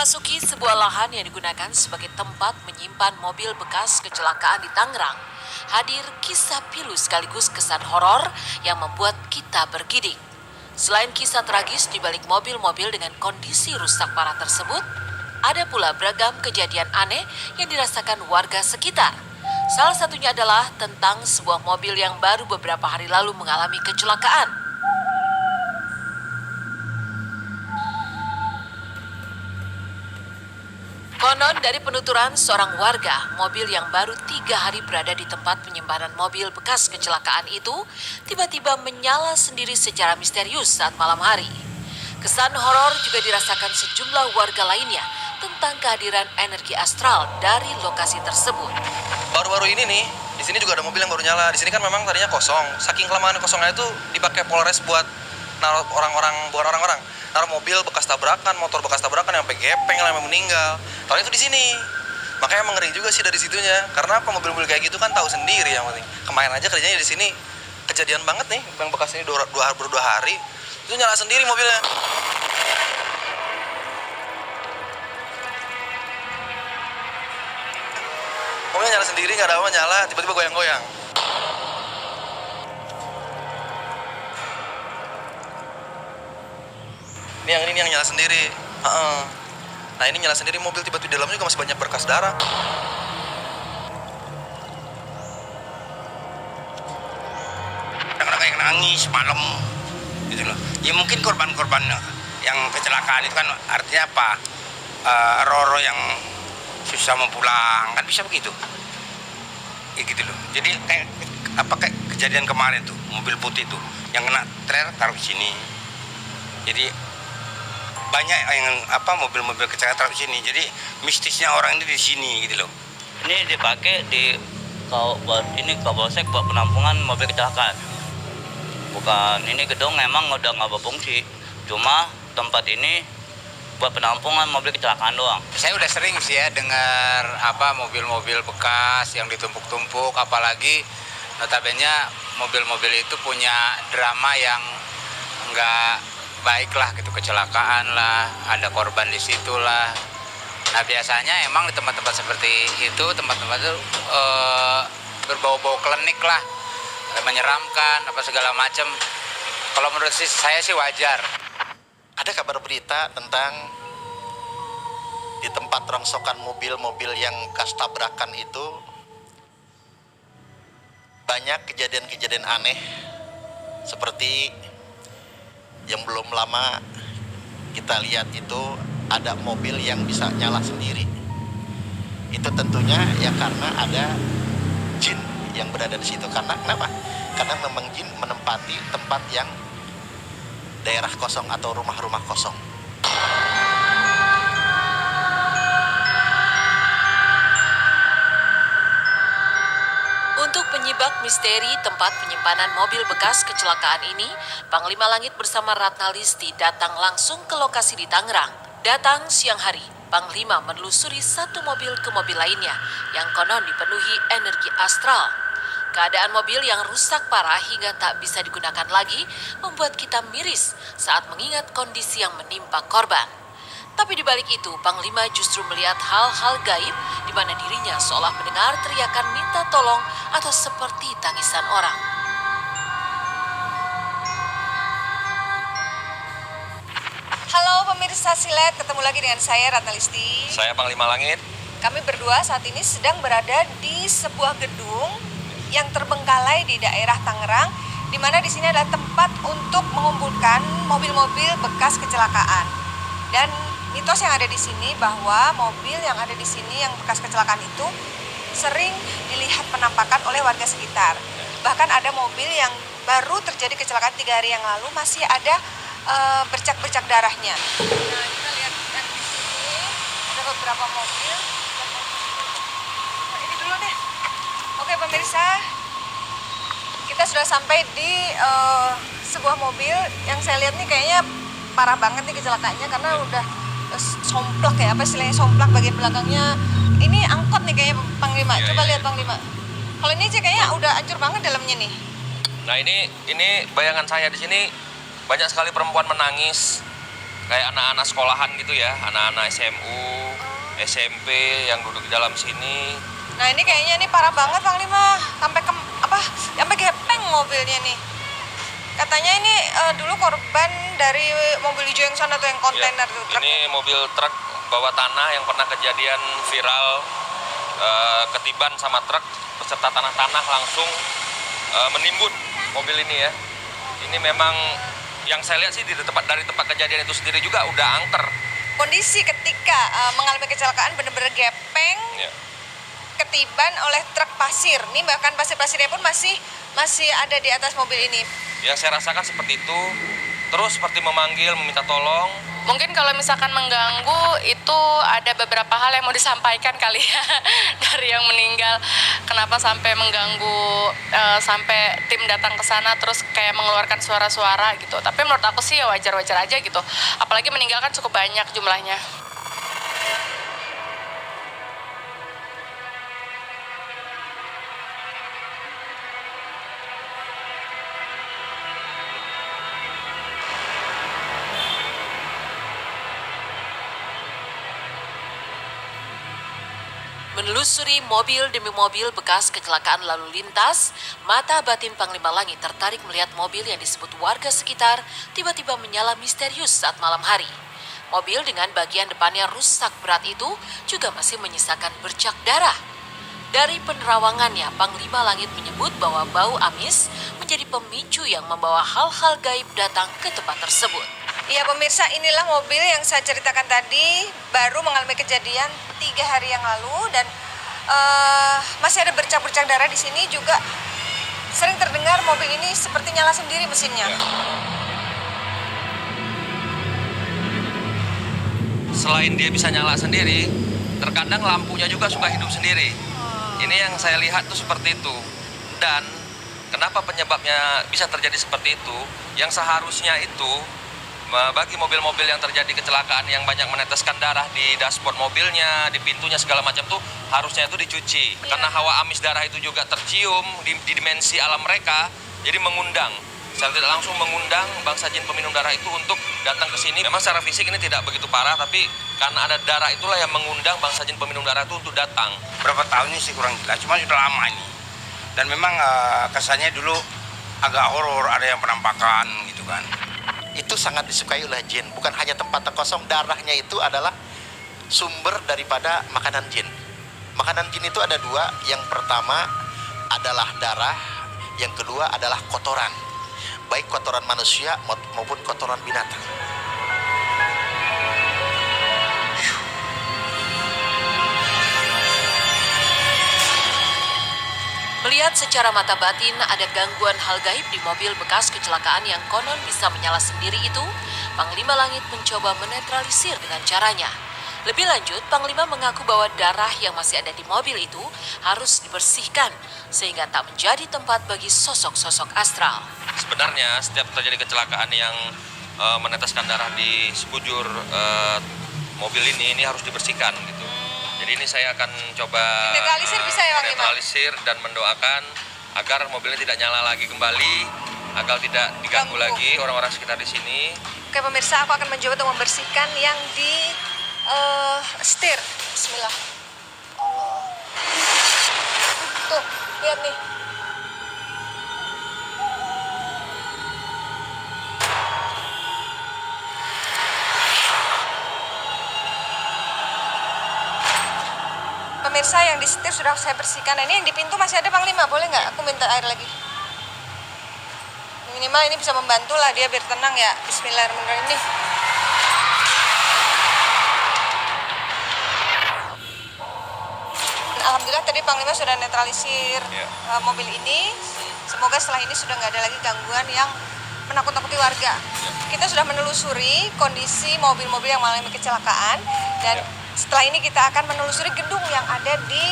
Memasuki sebuah lahan yang digunakan sebagai tempat menyimpan mobil bekas kecelakaan di Tangerang, hadir kisah pilu sekaligus kesan horor yang membuat kita bergidik. Selain kisah tragis di balik mobil-mobil dengan kondisi rusak parah tersebut, ada pula beragam kejadian aneh yang dirasakan warga sekitar. Salah satunya adalah tentang sebuah mobil yang baru beberapa hari lalu mengalami kecelakaan. Konon dari penuturan seorang warga, mobil yang baru 3 hari berada di tempat penyimpanan mobil bekas kecelakaan itu tiba-tiba menyala sendiri secara misterius saat malam hari. Kesan horor juga dirasakan sejumlah warga lainnya tentang kehadiran energi astral dari lokasi tersebut. Baru-baru ini nih, di sini juga ada mobil yang baru nyala. Di sini kan memang tadinya kosong. Saking kelamaan kosongnya itu dipakai Polres buat naruh orang-orang. Naruh mobil bekas tabrakan, motor bekas tabrakan yang sampai gepeng, yang sampai meninggal. Kalau itu di sini. Makanya emang ngeri juga sih dari situnya. Karena apa, mobil-mobil kayak gitu kan tahu sendiri yang penting. Kemarin aja kerjanya di sini kejadian banget nih, yang bekas ini baru 2 hari. Itu nyala sendiri mobilnya. Mobilnya nyala sendiri, nggak ada apa nyala, tiba-tiba goyang-goyang. Ini yang nyala sendiri. Nah ini nyala sendiri mobil, tiba-tiba di dalamnya juga masih banyak berkas darah. Kadang-kadang kayak nangis malam gitu loh. Ya mungkin korban-korban yang kecelakaan itu kan artinya apa? Roro yang susah mau pulang, kan bisa begitu. Ya gitu loh. Jadi kayak kejadian kemarin tuh, mobil putih tuh yang kena trailer taruh di sini. Jadi banyak yang mobil-mobil kecelakaan taruh di sini. Jadi mistisnya orang ini di sini gitu loh. Ini dipakai di Kapolsek buat penampungan mobil kecelakaan. Bukan, ini gedung emang udah nggak berfungsi. Cuma tempat ini buat penampungan mobil kecelakaan doang. Saya udah sering sih ya dengar mobil-mobil bekas yang ditumpuk-tumpuk, apalagi notabene mobil-mobil itu punya drama yang nggak baik lah gitu, kecelakaan lah, ada korban di situ lah. Nah biasanya emang di tempat-tempat seperti itu, tempat-tempat itu berbau-bau klinik lah, menyeramkan apa segala macam. Kalau menurut saya sih wajar. Ada kabar berita tentang di tempat rongsokan mobil-mobil yang bekas tabrakan itu banyak kejadian-kejadian aneh, seperti yang belum lama kita lihat itu ada mobil yang bisa nyala sendiri. Itu tentunya ya karena ada jin yang berada di situ. Karena kenapa? Karena memang jin menempati tempat yang daerah kosong atau rumah-rumah kosong. Untuk penyibak misteri tempat penyimpanan mobil bekas kecelakaan ini, Panglima Langit bersama Ratna Listi datang langsung ke lokasi di Tangerang. Datang siang hari, Panglima menelusuri satu mobil ke mobil lainnya yang konon dipenuhi energi astral. Keadaan mobil yang rusak parah hingga tak bisa digunakan lagi membuat kita miris saat mengingat kondisi yang menimpa korban. Tapi di balik itu, Panglima justru melihat hal-hal gaib di mana dirinya seolah mendengar teriakan minta tolong atau seperti tangisan orang. Halo pemirsa Silet, ketemu lagi dengan saya Ratna Listi. Saya Panglima Langit. Kami berdua saat ini sedang berada di sebuah gedung yang terbengkalai di daerah Tangerang, di mana di sini adalah tempat untuk mengumpulkan mobil-mobil bekas kecelakaan. Dan mitos yang ada di sini bahwa mobil yang ada di sini yang bekas kecelakaan itu sering dilihat penampakan oleh warga sekitar. Bahkan ada mobil yang baru terjadi kecelakaan 3 hari yang lalu masih ada bercak-bercak darahnya. Nah, kita lihat kan di sini ada beberapa mobil. Ini dulu deh. Oke pemirsa, kita sudah sampai di sebuah mobil yang saya lihat nih kayaknya parah banget nih kecelakaannya karena udah somplak ya, apa istilahnya somplak bagian belakangnya. Ini angkot nih kayaknya Panglima, coba lihat Panglima. Kalau ini aja kayaknya udah hancur banget dalamnya nih. Nah ini bayangan saya di sini banyak sekali perempuan menangis kayak anak-anak sekolahan gitu ya, anak-anak SMU, SMP yang duduk di dalam sini. Nah ini kayaknya ini parah banget Panglima, sampai gepeng mobilnya nih. Katanya ini dulu korban dari mobil hijau yang sana tuh yang kontainer tuh. Truk. Ini mobil truk bawa tanah yang pernah kejadian viral, ketiban sama truk beserta tanah-tanah langsung menimbun mobil ini ya. Ini memang yang saya lihat sih dari tempat kejadian itu sendiri juga udah angker. Kondisi ketika mengalami kecelakaan benar-benar gepeng, Ya. ketiban oleh truk pasir. Nih bahkan pasir-pasirnya pun masih ada di atas mobil ini. Yang saya rasakan seperti itu, terus seperti memanggil, meminta tolong. Mungkin kalau misalkan mengganggu itu ada beberapa hal yang mau disampaikan kali ya dari yang meninggal. Kenapa sampai mengganggu, sampai tim datang ke sana terus kayak mengeluarkan suara-suara gitu. Tapi menurut aku sih ya wajar-wajar aja gitu. Apalagi meninggal kan cukup banyak jumlahnya. Menelusuri mobil demi mobil bekas kecelakaan lalu lintas, mata batin Panglima Langit tertarik melihat mobil yang disebut warga sekitar tiba-tiba menyala misterius saat malam hari. Mobil dengan bagian depannya rusak berat itu juga masih menyisakan bercak darah. Dari penerawangannya, Panglima Langit menyebut bahwa bau amis menjadi pemicu yang membawa hal-hal gaib datang ke tempat tersebut. Ya pemirsa, inilah mobil yang saya ceritakan tadi baru mengalami kejadian 3 hari yang lalu dan masih ada bercak-bercak darah di sini juga. Sering terdengar mobil ini seperti nyala sendiri mesinnya. Selain dia bisa nyala sendiri, terkadang lampunya juga suka hidup sendiri. Ini yang saya lihat tuh seperti itu. Dan kenapa penyebabnya bisa terjadi seperti itu? Yang seharusnya itu bagi mobil-mobil yang terjadi kecelakaan yang banyak meneteskan darah di dashboard mobilnya, di pintunya segala macam tuh harusnya itu dicuci. Karena hawa amis darah itu juga tercium di dimensi alam mereka, jadi mengundang. Secara tidak langsung mengundang bangsa jin peminum darah itu untuk datang ke sini. Memang secara fisik ini tidak begitu parah, tapi karena ada darah itulah yang mengundang bangsa jin peminum darah itu untuk datang. Berapa tahun ini sih kurang jelas, cuma sudah lama ini. Dan memang kesannya dulu agak horor, ada yang penampakan gitu kan. Itu sangat disukai oleh jin. Bukan hanya tempatnya kosong, darahnya itu adalah sumber daripada makanan jin. Makanan jin itu ada 2. Yang pertama adalah darah, yang kedua adalah kotoran. Baik kotoran manusia maupun kotoran binatang. Melihat secara mata batin ada gangguan hal gaib di mobil bekas kecelakaan yang konon bisa menyala sendiri itu, Panglima Langit mencoba menetralisir dengan caranya. Lebih lanjut, Panglima mengaku bahwa darah yang masih ada di mobil itu harus dibersihkan sehingga tak menjadi tempat bagi sosok-sosok astral. Sebenarnya setiap terjadi kecelakaan yang meneteskan darah di sekujur mobil ini harus dibersihkan gitu. Jadi ini saya akan coba Netralisir bisa ya, Bang Imam? netralisir dan mendoakan agar mobilnya tidak nyala lagi kembali, agar tidak diganggu lagi orang-orang sekitar di sini. Oke pemirsa, aku akan mencoba untuk membersihkan yang di setir. Bismillah. Allah. Tuh, lihat nih. Pemirsa, yang di setir sudah saya bersihkan. Nah, ini yang di pintu masih ada Panglima, boleh nggak? Aku minta air lagi. Minimal ini bisa membantu lah dia biar tenang ya. Bismillahirrahmanirrahim nih. Alhamdulillah tadi Panglima sudah netralisir mobil ini. Semoga setelah ini sudah nggak ada lagi gangguan yang menakut-nakuti warga. Kita sudah menelusuri kondisi mobil-mobil yang mengalami kecelakaan dan setelah ini kita akan menelusuri gedung yang ada di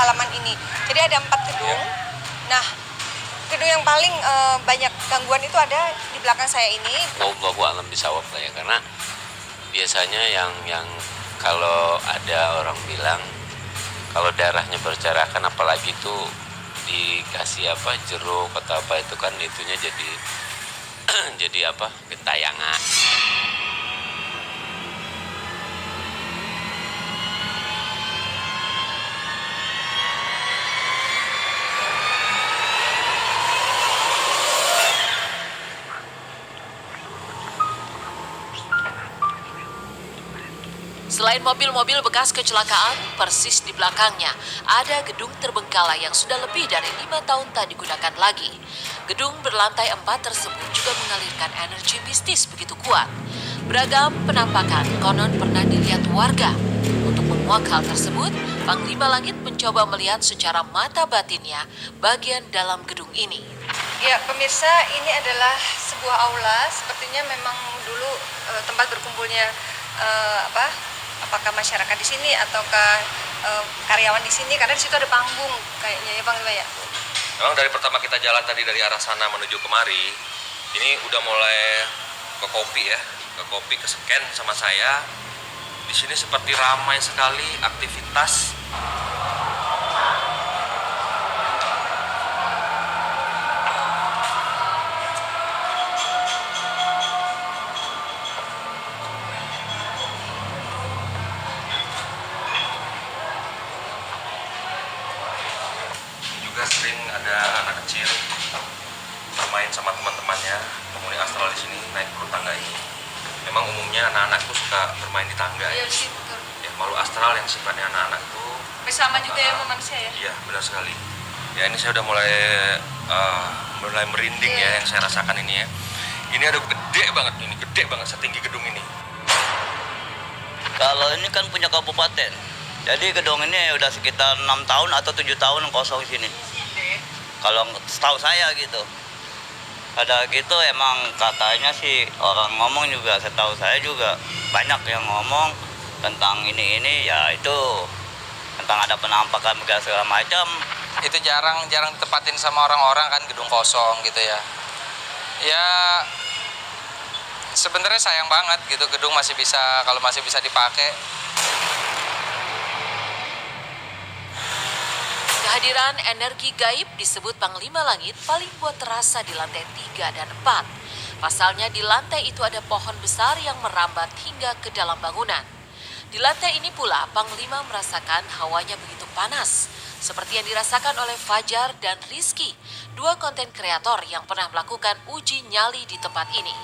halaman ini. Jadi ada 4 gedung. Nah, gedung yang paling banyak gangguan itu ada di belakang saya ini. Wallahu a'lam bishawab lah ya, karena biasanya yang kalau ada orang bilang kalau darahnya berserakan, apalagi itu dikasih jeruk atau apa itu kan itunya jadi jadi gentayangan. Selain mobil-mobil bekas kecelakaan, persis di belakangnya ada gedung terbengkalai yang sudah lebih dari 5 tahun tak digunakan lagi. Gedung berlantai 4 tersebut juga mengalirkan energi mistis begitu kuat. Beragam penampakan konon pernah dilihat warga. Untuk menguak hal tersebut, Panglima Langit mencoba melihat secara mata batinnya bagian dalam gedung ini. Ya, pemirsa, ini adalah sebuah aula. Sepertinya memang dulu tempat berkumpulnya apakah masyarakat di sini ataukah karyawan di sini, karena di situ ada panggung kayaknya ya, Panglima ya. Memang dari pertama kita jalan tadi dari arah sana menuju kemari, ini udah mulai ke kopi ya, ke scan sama saya. Di sini seperti ramai sekali aktivitas. Juga sering ada anak kecil bermain sama teman-temannya, penghuni astral di sini naik turun tangga ini. Memang umumnya anak-anak tuh suka bermain di tangga. Iya Ya. sih, betul. Ya, makhluk astral yang sifatnya anak-anak itu Bersama juga ya sama manusia ya. iya, benar sekali. Ya, ini saya udah mulai merinding ya yang saya rasakan ini ya. Ini ada gede banget setinggi gedung ini. Kalau ini kan punya kabupaten. Jadi gedung ini udah sekitar 6 tahun atau 7 tahun kosong sini. Kalau setahu saya gitu. Ada gitu emang katanya sih orang ngomong juga, setahu saya juga banyak yang ngomong tentang ini ya itu tentang ada penampakan bekas segala macam. Itu jarang ditempatin sama orang-orang kan, gedung kosong gitu ya. Ya sebenarnya sayang banget gitu, gedung masih bisa, kalau masih bisa dipakai. Kehadiran energi gaib disebut Panglima Langit paling buat terasa di lantai 3 dan 4. Pasalnya di lantai itu ada pohon besar yang merambat hingga ke dalam bangunan. Di lantai ini pula Panglima merasakan hawanya begitu panas, seperti yang dirasakan oleh Fajar dan Rizky, dua konten kreator yang pernah melakukan uji nyali di tempat ini.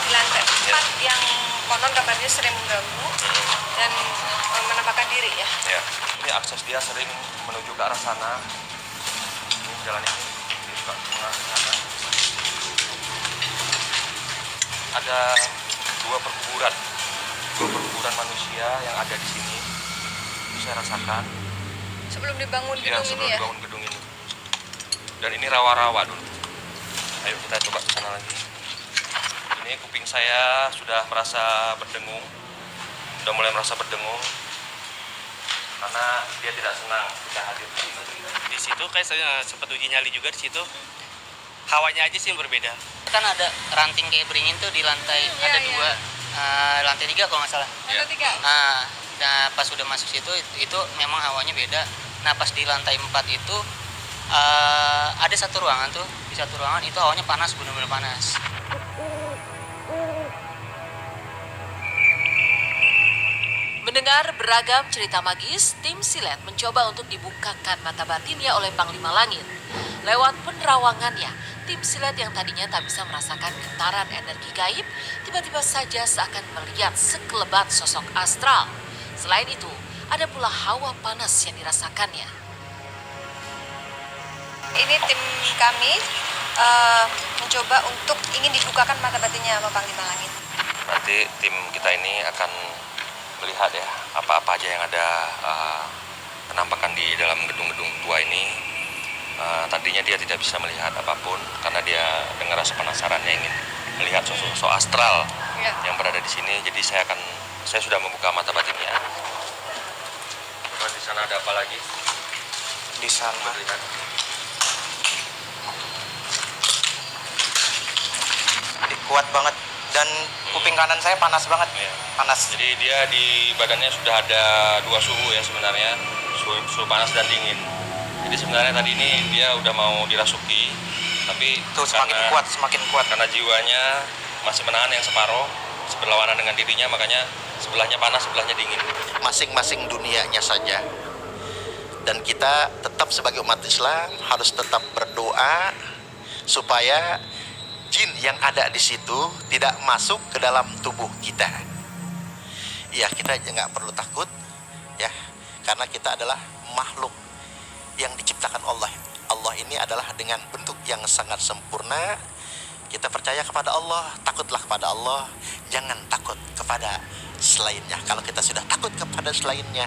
Di lantai 4 yang konon kabarnya sering mengganggu dan menampakkan diri ya. Ya, ini akses dia sering menuju ke arah sana. Ini jalan ini, dia suka mengarah ke sana. Ada dua perkuburan manusia yang ada di sini. Itu saya rasakan. Sebelum dibangun Ya, gedung sebelum ini ya. dibangun gedung ini. Dan ini rawa-rawa dulu. Ayo kita coba ke sana lagi. Ini kuping saya sudah merasa berdengung. Sudah mulai merasa berdengung. Karena dia tidak senang kita hadir di sini. Di situ kayak saya sempat uji nyali juga di situ. Hawanya aja sih yang berbeda. Kan ada ranting kayak beringin tuh di lantai, ada iya. dua, lantai 3 kalau nggak salah. Lantai 3. Nah pas udah masuk situ itu memang hawanya beda. Nah pas di lantai 4 itu ada satu ruangan tuh, di satu ruangan itu hawanya panas, benar-benar panas. Mendengar beragam cerita magis, tim Silet mencoba untuk dibukakan mata batinnya oleh Panglima Langit. Lewat penerawangannya, tim Silet yang tadinya tak bisa merasakan getaran energi gaib, tiba-tiba saja seakan melihat sekelebat sosok astral. Selain itu, ada pula hawa panas yang dirasakannya. Ini tim kami mencoba untuk ingin dibukakan mata batinnya sama Panglima Langit. Nanti tim kita ini akan melihat ya apa-apa aja yang ada penampakan di dalam gedung-gedung tua ini. Tadinya dia tidak bisa melihat apapun karena dia dengan rasa penasarannya ingin melihat sosok astral yang berada di sini. Jadi saya sudah membuka mata batinnya. Coba di sana ada apa lagi? Di sana Melihat. kuat banget dan kuping kanan saya panas banget. Ya. Panas. Jadi dia di badannya sudah ada dua suhu ya sebenarnya, suhu panas dan dingin. Jadi sebenarnya tadi ini dia udah mau dirasuki, tapi Tuh semakin kuat. karena jiwanya masih menahan yang separuh, berlawanan dengan dirinya, makanya sebelahnya panas, sebelahnya dingin. Masing-masing dunianya saja. Dan kita tetap sebagai umat Islam harus tetap berdoa supaya jin yang ada di situ tidak masuk ke dalam tubuh kita. ya kita nggak perlu takut ya, karena kita adalah makhluk yang diciptakan Allah. Allah ini adalah dengan bentuk yang sangat sempurna. Kita percaya kepada Allah, takutlah kepada Allah, jangan takut kepada selainnya. Kalau kita sudah takut kepada selainnya,